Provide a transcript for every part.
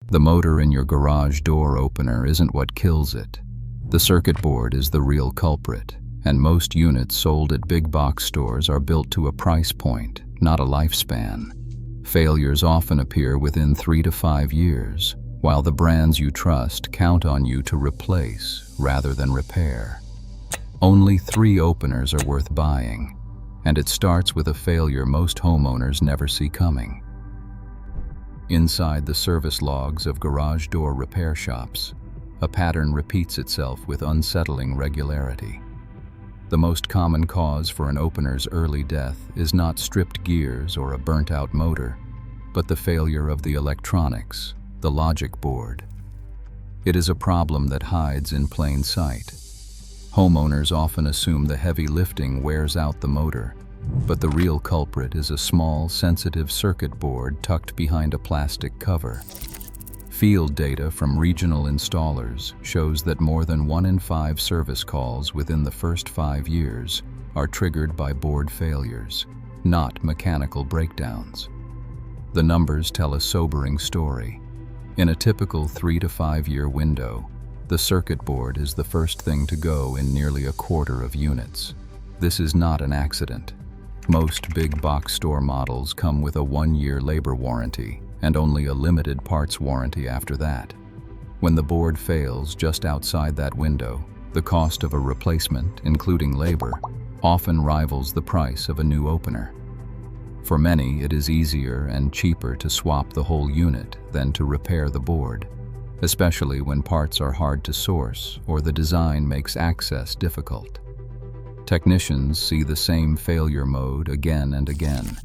The motor in your garage door opener isn't what kills it. The circuit board is the real culprit, and most units sold at big box stores are built to a price point, not a lifespan. Failures often appear within 3 to 5 years, while the brands you trust count on you to replace rather than repair. Only 3 openers are worth buying, and it starts with a failure most homeowners never see coming. Inside the service logs of garage door repair shops, a pattern repeats itself with unsettling regularity. The most common cause for an opener's early death is not stripped gears or a burnt-out motor, but the failure of the electronics, the logic board. It is a problem that hides in plain sight. Homeowners often assume the heavy lifting wears out the motor, but the real culprit is a small, sensitive circuit board tucked behind a plastic cover. Field data from regional installers shows that more than 1 in 5 service calls within the first 5 years are triggered by board failures, not mechanical breakdowns. The numbers tell a sobering story. In a typical 3 to 5 year window, the circuit board is the first thing to go in nearly a quarter of units. This is not an accident. Most big box store models come with a 1-year labor warranty and only a limited parts warranty after that. When the board fails just outside that window, the cost of a replacement, including labor, often rivals the price of a new opener. For many, it is easier and cheaper to swap the whole unit than to repair the board, especially when parts are hard to source or the design makes access difficult. Technicians see the same failure mode again and again.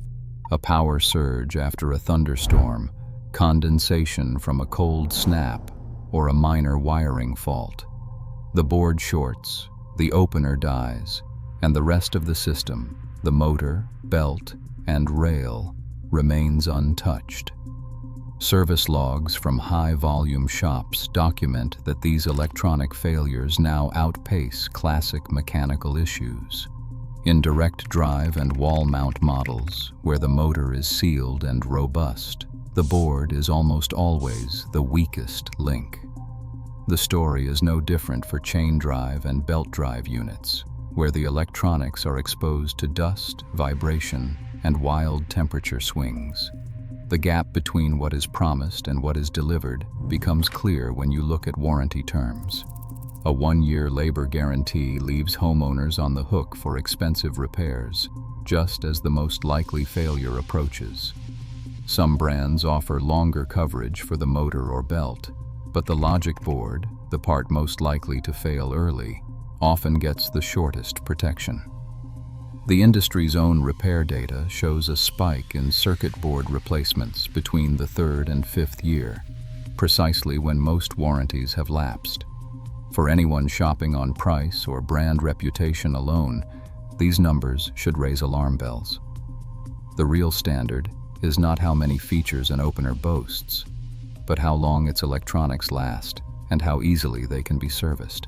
A power surge after a thunderstorm, condensation from a cold snap, or a minor wiring fault. The board shorts, the opener dies, and the rest of the system, the motor, belt, and rail, remains untouched. Service logs from high-volume shops document that these electronic failures now outpace classic mechanical issues. In direct drive and wall mount models, where the motor is sealed and robust, the board is almost always the weakest link. The story is no different for chain drive and belt drive units, where the electronics are exposed to dust, vibration, and wild temperature swings. The gap between what is promised and what is delivered becomes clear when you look at warranty terms. A 1-year labor guarantee leaves homeowners on the hook for expensive repairs, just as the most likely failure approaches. Some brands offer longer coverage for the motor or belt, but the logic board, the part most likely to fail early, often gets the shortest protection. The industry's own repair data shows a spike in circuit board replacements between the 3rd and 5th year, precisely when most warranties have lapsed. For anyone shopping on price or brand reputation alone, these numbers should raise alarm bells. The real standard is not how many features an opener boasts, but how long its electronics last and how easily they can be serviced.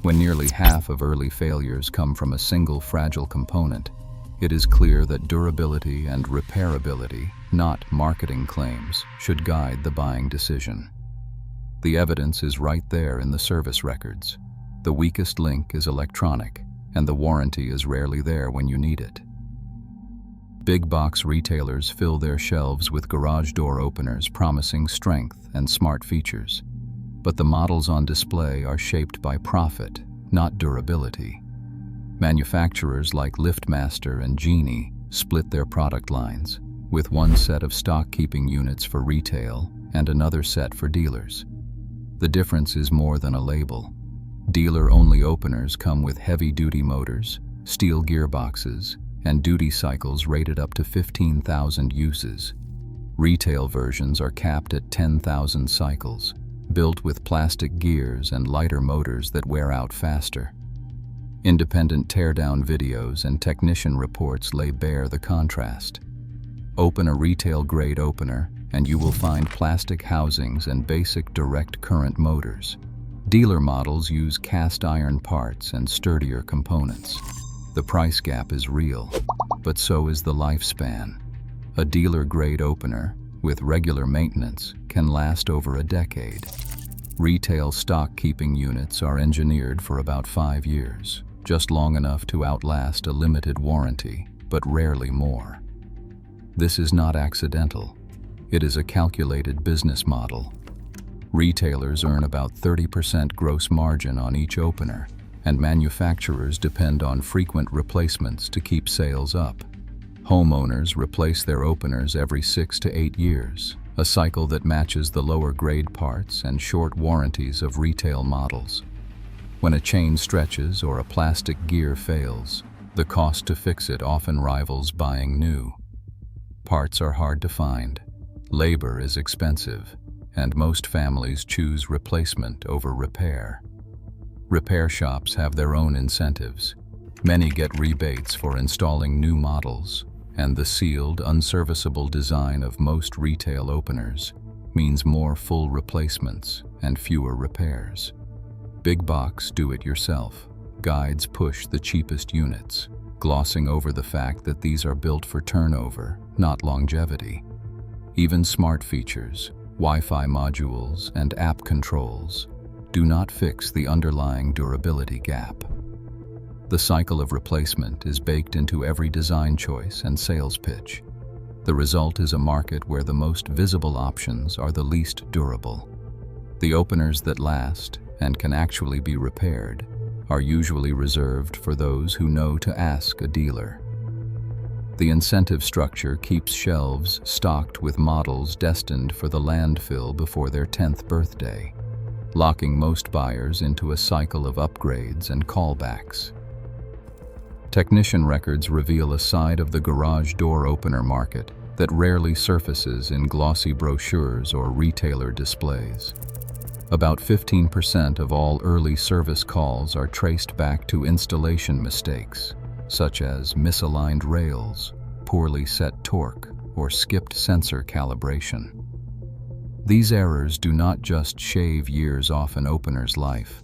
When nearly half of early failures come from a single fragile component, it is clear that durability and repairability, not marketing claims, should guide the buying decision. The evidence is right there in the service records. The weakest link is electronic, and the warranty is rarely there when you need it. Big box retailers fill their shelves with garage door openers promising strength and smart features. But the models on display are shaped by profit, not durability. Manufacturers like LiftMaster and Genie split their product lines, with one set of stock-keeping units for retail and another set for dealers. The difference is more than a label. Dealer-only openers come with heavy-duty motors, steel gearboxes, and duty cycles rated up to 15,000 uses. Retail versions are capped at 10,000 cycles, built with plastic gears and lighter motors that wear out faster. Independent teardown videos and technician reports lay bare the contrast. Open a retail-grade opener, and you will find plastic housings and basic direct current motors. Dealer models use cast iron parts and sturdier components. The price gap is real, but so is the lifespan. A dealer-grade opener, with regular maintenance, can last over a decade. Retail stock-keeping units are engineered for about 5 years, just long enough to outlast a limited warranty, but rarely more. This is not accidental. It is a calculated business model. Retailers earn about 30% gross margin on each opener, and manufacturers depend on frequent replacements to keep sales up. Homeowners replace their openers every 6 to 8 years, a cycle that matches the lower-grade parts and short warranties of retail models. When a chain stretches or a plastic gear fails, the cost to fix it often rivals buying new. Parts are hard to find, labor is expensive, and most families choose replacement over repair. Repair shops have their own incentives. Many get rebates for installing new models, and the sealed, unserviceable design of most retail openers means more full replacements and fewer repairs. Big box do-it-yourself guides push the cheapest units, glossing over the fact that these are built for turnover, not longevity. Even smart features, Wi-Fi modules, and app controls do not fix the underlying durability gap. The cycle of replacement is baked into every design choice and sales pitch. The result is a market where the most visible options are the least durable. The openers that last and can actually be repaired are usually reserved for those who know to ask a dealer. The incentive structure keeps shelves stocked with models destined for the landfill before their 10th birthday, locking most buyers into a cycle of upgrades and callbacks. Technician records reveal a side of the garage door opener market that rarely surfaces in glossy brochures or retailer displays. About 15% of all early service calls are traced back to installation mistakes, such as misaligned rails, poorly set torque, or skipped sensor calibration. These errors do not just shave years off an opener's life.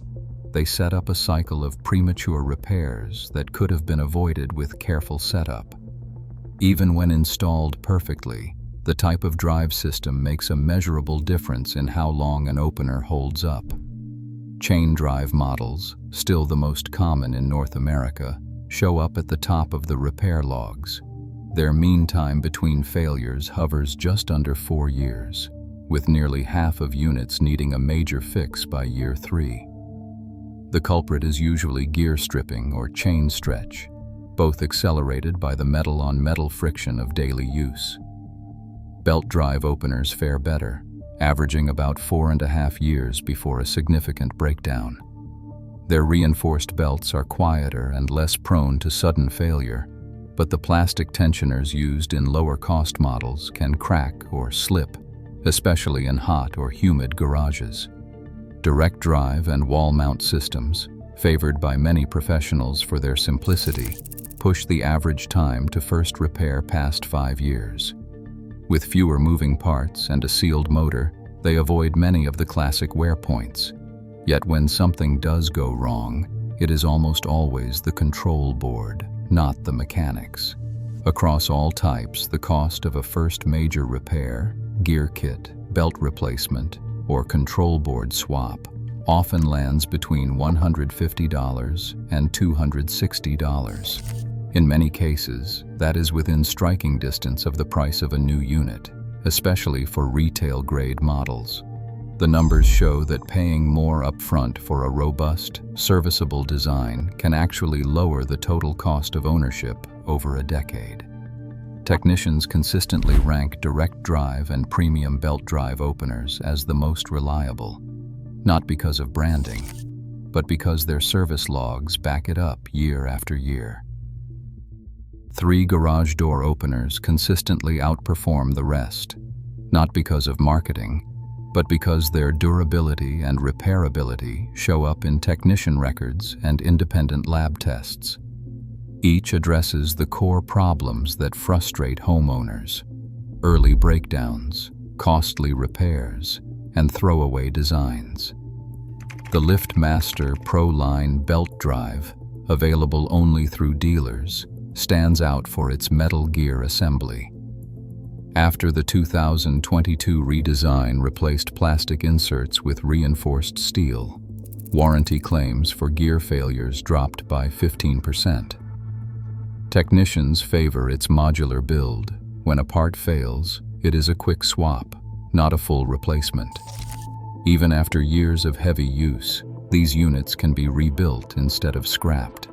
They set up a cycle of premature repairs that could have been avoided with careful setup. Even when installed perfectly, the type of drive system makes a measurable difference in how long an opener holds up. Chain drive models, still the most common in North America, show up at the top of the repair logs. Their mean time between failures hovers just under 4 years, with nearly half of units needing a major fix by year 3. The culprit is usually gear stripping or chain stretch, both accelerated by the metal-on-metal friction of daily use. Belt drive openers fare better, averaging about 4.5 years before a significant breakdown. Their reinforced belts are quieter and less prone to sudden failure, but the plastic tensioners used in lower-cost models can crack or slip, especially in hot or humid garages. Direct drive and wall mount systems, favored by many professionals for their simplicity, push the average time to first repair past 5 years. With fewer moving parts and a sealed motor, they avoid many of the classic wear points. Yet when something does go wrong, it is almost always the control board, not the mechanics. Across all types, the cost of a first major repair, gear kit, belt replacement, or control board swap often lands between $150 and $260. In many cases, that is within striking distance of the price of a new unit, especially for retail-grade models. The numbers show that paying more upfront for a robust, serviceable design can actually lower the total cost of ownership over a decade. Technicians consistently rank direct drive and premium belt drive openers as the most reliable, not because of branding, but because their service logs back it up year after year. 3 garage door openers consistently outperform the rest, not because of marketing, but because their durability and repairability show up in technician records and independent lab tests. Each addresses the core problems that frustrate homeowners: early breakdowns, costly repairs, and throwaway designs. The LiftMaster Pro Line belt drive, available only through dealers, stands out for its metal gear assembly. After the 2022 redesign replaced plastic inserts with reinforced steel, warranty claims for gear failures dropped by 15%. Technicians favor its modular build. When a part fails, it is a quick swap, not a full replacement. Even after years of heavy use, these units can be rebuilt instead of scrapped.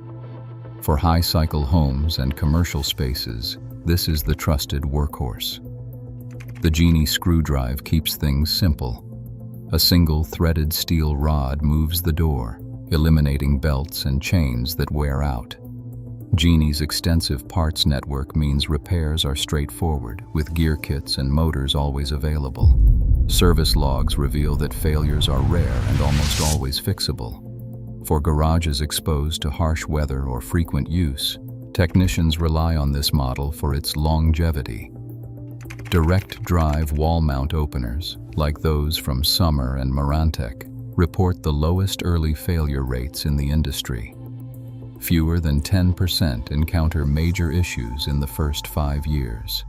For high-cycle homes and commercial spaces, this is the trusted workhorse. The Genie screw drive keeps things simple. A single threaded steel rod moves the door, eliminating belts and chains that wear out. Genie's extensive parts network means repairs are straightforward, with gear kits and motors always available. Service logs reveal that failures are rare and almost always fixable. For garages exposed to harsh weather or frequent use, technicians rely on this model for its longevity. Direct drive wall mount openers, like those from Summer and Marantec, report the lowest early failure rates in the industry. Fewer than 10% encounter major issues in the first 5 years.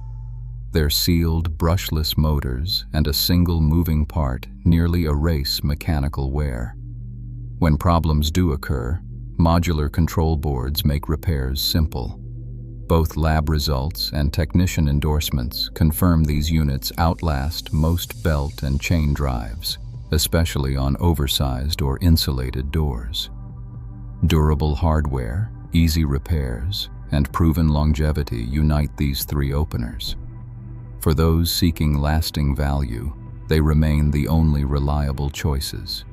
Their sealed, brushless motors and a single moving part nearly erase mechanical wear. When problems do occur, modular control boards make repairs simple. Both lab results and technician endorsements confirm these units outlast most belt and chain drives, especially on oversized or insulated doors. Durable hardware, easy repairs, and proven longevity unite these 3 openers. For those seeking lasting value, they remain the only reliable choices.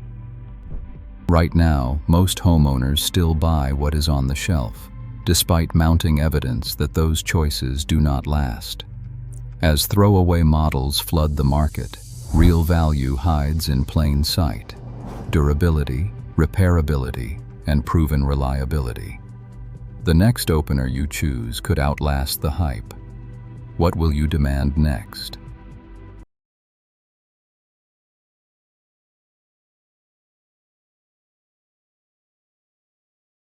Right now, most homeowners still buy what is on the shelf, despite mounting evidence that those choices do not last. As throwaway models flood the market, real value hides in plain sight: durability, repairability, and proven reliability. The next opener you choose could outlast the hype. What will you demand next?